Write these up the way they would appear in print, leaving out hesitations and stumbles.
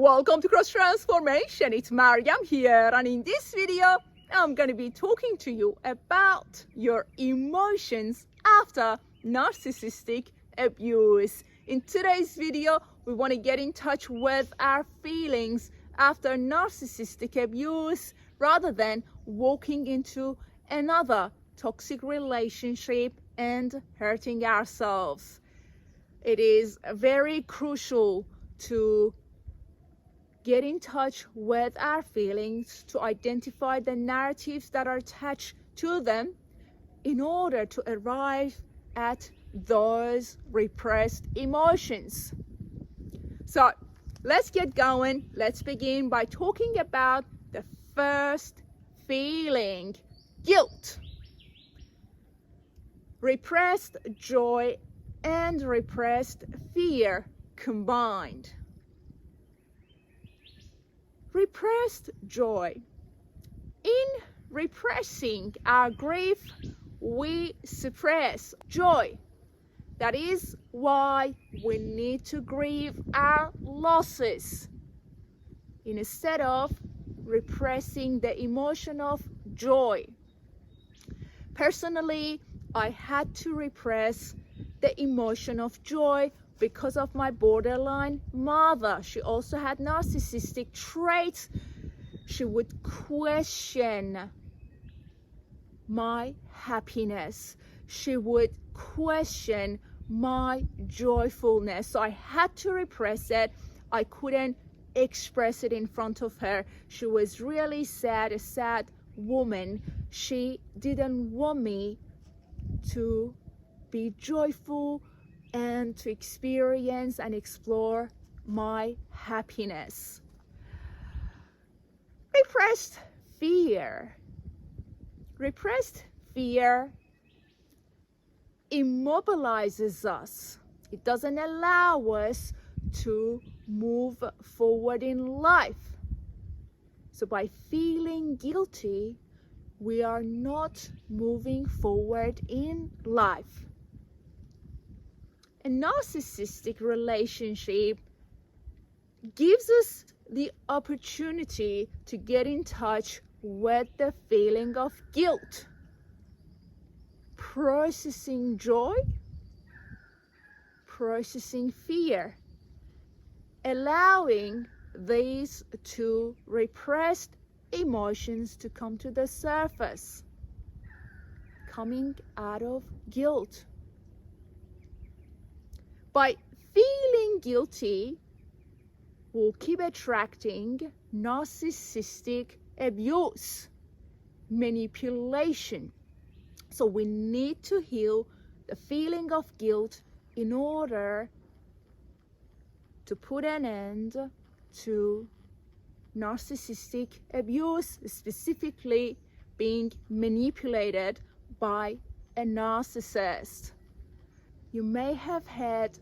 Welcome to Cross Transformation. It's Mariam here, and in this video I'm going to be talking to you about your emotions after narcissistic abuse. In today's video we want to get in touch with our feelings after narcissistic abuse rather than walking into another toxic relationship and hurting ourselves. It is very crucial to get in touch with our feelings, to identify the narratives that are attached to them in order to arrive at those repressed emotions. So let's get going. Let's begin by talking about the first feeling: guilt. Repressed joy and repressed fear combined. Repressed joy. In repressing our grief, we suppress joy. That is why we need to grieve our losses instead of repressing the emotion of joy. Personally, I had to repress the emotion of joy because of my borderline mother. She also had narcissistic traits. She would question my happiness. She would question my joyfulness. So I had to repress it. I couldn't express it in front of her. She was really sad, a sad woman. She didn't want me to be joyful and to experience and explore my happiness. Repressed fear. Repressed fear immobilizes us. It doesn't allow us to move forward in life. So by feeling guilty, we are not moving forward in life. A narcissistic relationship gives us the opportunity to get in touch with the feeling of guilt, processing joy, processing fear, allowing these two repressed emotions to come to the surface, coming out of guilt. By feeling guilty, we'll keep attracting narcissistic abuse, manipulation. So we need to heal the feeling of guilt in order to put an end to narcissistic abuse, specifically being manipulated by a narcissist. You may have had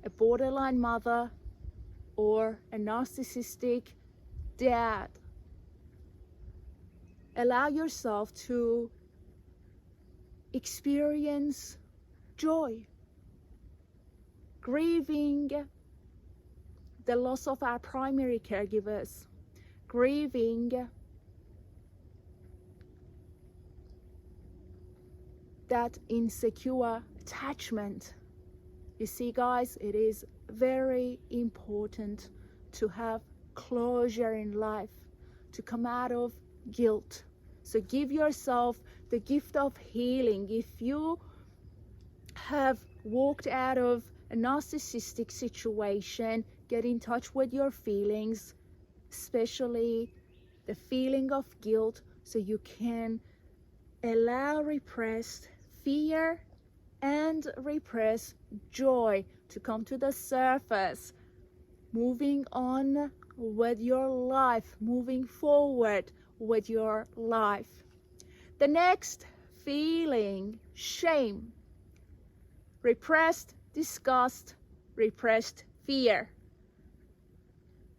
a borderline mother or a narcissistic dad. Allow yourself to experience joy, grieving the loss of our primary caregivers, grieving that insecure attachment. You see, guys, it is very important to have closure in life, to come out of guilt. So give yourself the gift of healing. If you have walked out of a narcissistic situation, get in touch with your feelings, especially the feeling of guilt, so you can allow repressed fear and repressed joy to come to the surface, moving on with your life, moving forward with your life. The next feeling: shame. Repressed disgust, repressed fear.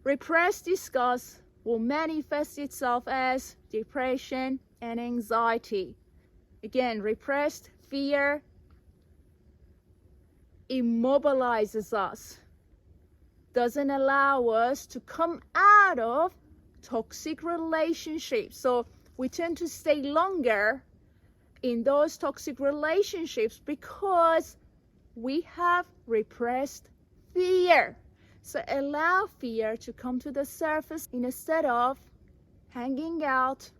Repressed disgust will manifest itself as depression and anxiety. Again, repressed fear immobilizes us. doesn't allow us to come out of toxic relationships. So we tend to stay longer in those toxic relationships because we have repressed fear. So allow fear to come to the surface instead of hanging out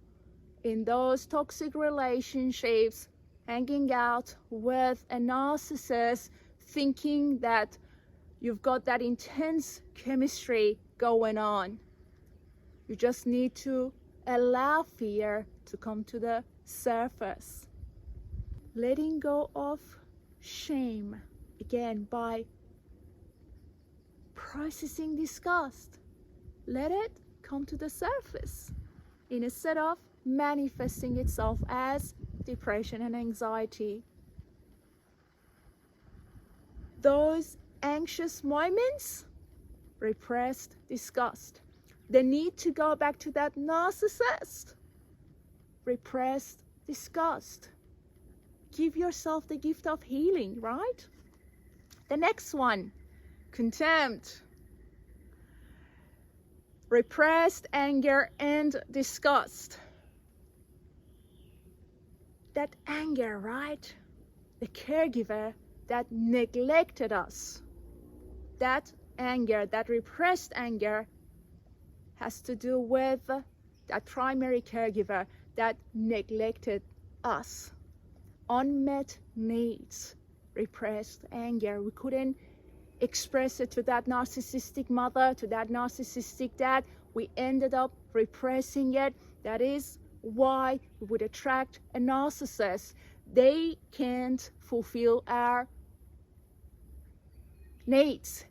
in those toxic relationships, hanging out with a narcissist, thinking that you've got that intense chemistry going on. You just need to allow fear to come to the surface. Letting go of shame, again, by processing disgust. Let it come to the surface instead of manifesting itself as depression and anxiety. Those anxious moments, repressed disgust. The need to go back to that narcissist, repressed disgust. Give yourself the gift of healing, right? The next one, contempt. Repressed anger and disgust. That anger, right? The caregiver that neglected us. That anger, that repressed anger, has to do with that primary caregiver that neglected us. Unmet needs, repressed anger. We couldn't express it to that narcissistic mother, to that narcissistic dad. We ended up repressing it. That is why we would attract a narcissist. They can't fulfill our needs.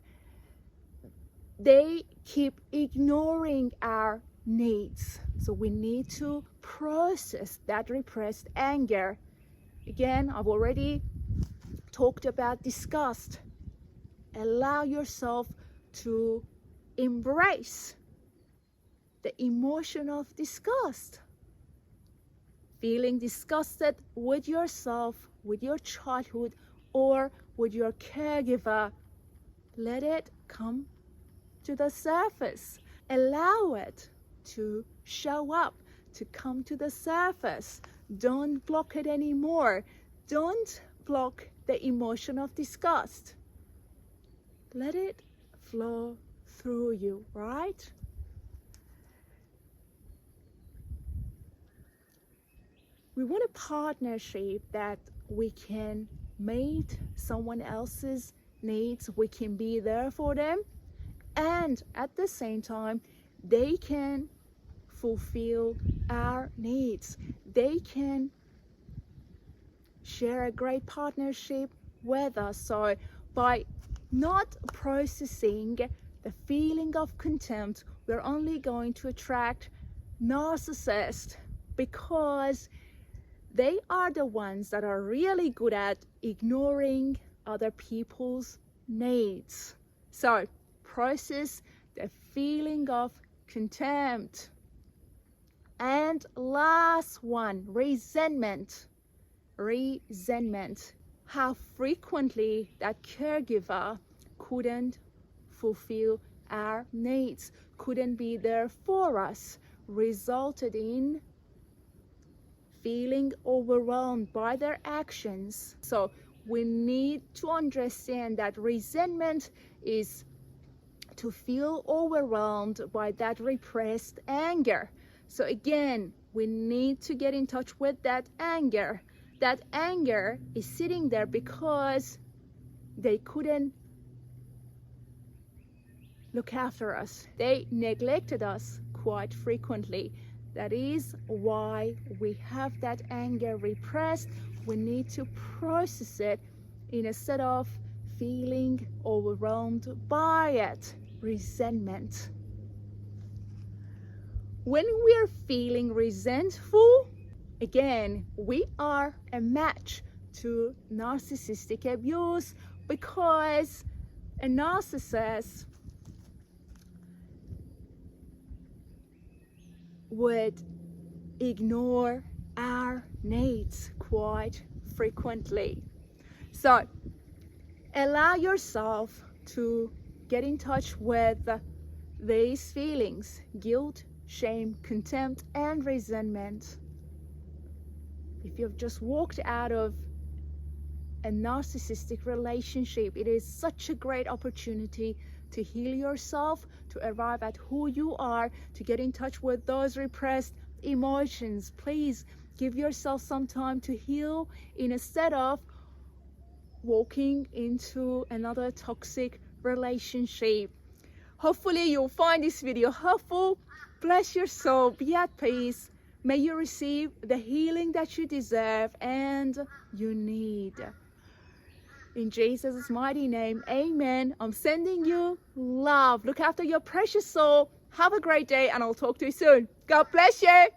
They keep ignoring our needs. So we need to process that repressed anger. Again, I've already talked about disgust. Allow yourself to embrace the emotion of disgust. Feeling disgusted with yourself, with your childhood, or with your caregiver. Let it come to the surface. Allow it to show up, to come to the surface. Don't block it anymore. Don't block the emotion of disgust. Let it flow through you, right? We want a partnership that we can meet someone else's needs, we can be there for them, and at the same time, they can fulfill our needs. They can share a great partnership with us. So by not processing the feeling of contempt, we're only going to attract narcissists, because they are the ones that are really good at ignoring other people's needs. So process the feeling of contempt. And last one, resentment. Resentment. How frequently that caregiver couldn't fulfill our needs, couldn't be there for us, resulted in feeling overwhelmed by their actions. So we need to understand that resentment is to feel overwhelmed by that repressed anger. So again, we need to get in touch with that anger. That anger is sitting there because they couldn't look after us. They neglected us quite frequently. That is why we have that anger repressed. We need to process it instead of feeling overwhelmed by it. Resentment. When we're feeling resentful, again, we are a match to narcissistic abuse, because a narcissist would ignore our needs quite frequently. So allow yourself to get in touch with these feelings: guilt, shame, contempt, and resentment. If you've just walked out of a narcissistic relationship, it is such a great opportunity to heal yourself, to arrive at who you are, to get in touch with those repressed emotions. Please give yourself some time to heal instead of walking into another toxic relationship. Hopefully you'll find this video helpful. Bless your soul, be at peace. May you receive the healing that you deserve and you need. In Jesus' mighty name, amen. I'm sending you love. Look after your precious soul. Have a great day, and I'll talk to you soon. God bless you.